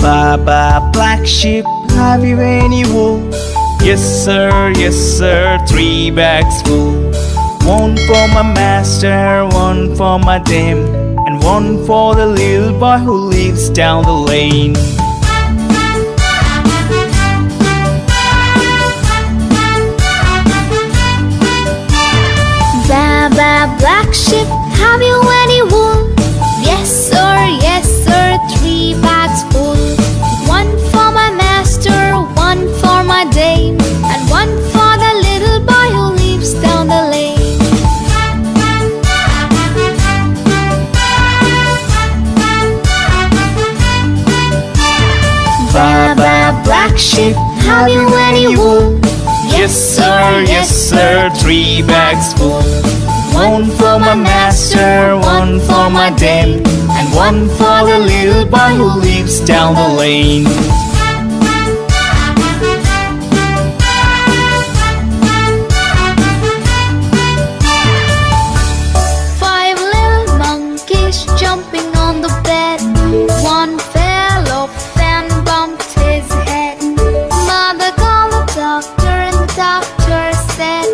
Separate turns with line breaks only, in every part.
Baba, black sheep, have you any wool? Yes sir, 3 bags full. One for my master, one for my dame, and one for the little boy who lives down the lane.
Baba, black sheep, have you any wool? Yes sir, 3 bags full. One for my master, one for my dame, and one for the little boy who lives down the lane. Baba, black sheep, have you any wool?
Yes sir, 3 bags full. One for my master, one for my dame, and one for the little boy who lives down the lane.
Five little monkeys jumping on the bed. One fell off and bumped his head. Mother called the doctor and the doctor said,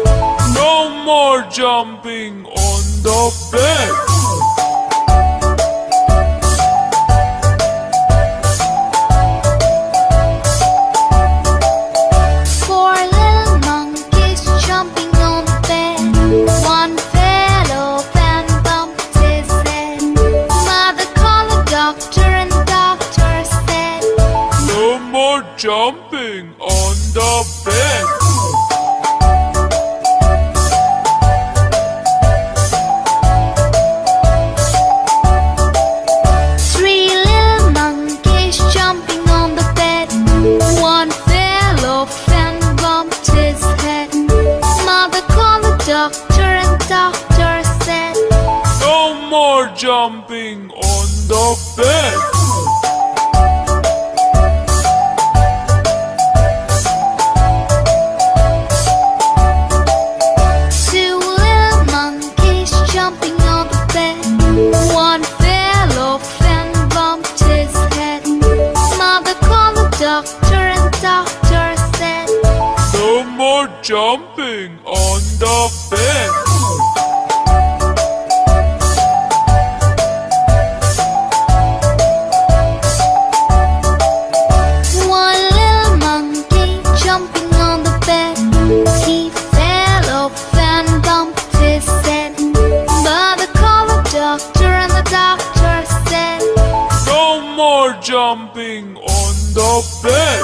"No more jumping on the bed."
Four little monkeys jumping on the bed. One fell off and bumped his head. Mother called the doctor and the doctor said,
"No more jumping on the bed."
Three little monkeys jumping on the bed. One fell off and bumped his head. Mother called the doctor and the doctor said,
"No more jumping on the bed."
two little monkeys jumping on the bed. One fell off and bumped his head. Mother called the doctor and the doctor said,
"No more jumping on the bed."
one little monkey jumping on the bed. He fell off and bumped his head. Mother called the doctor and the doctor said,
"No more jumping on the bed."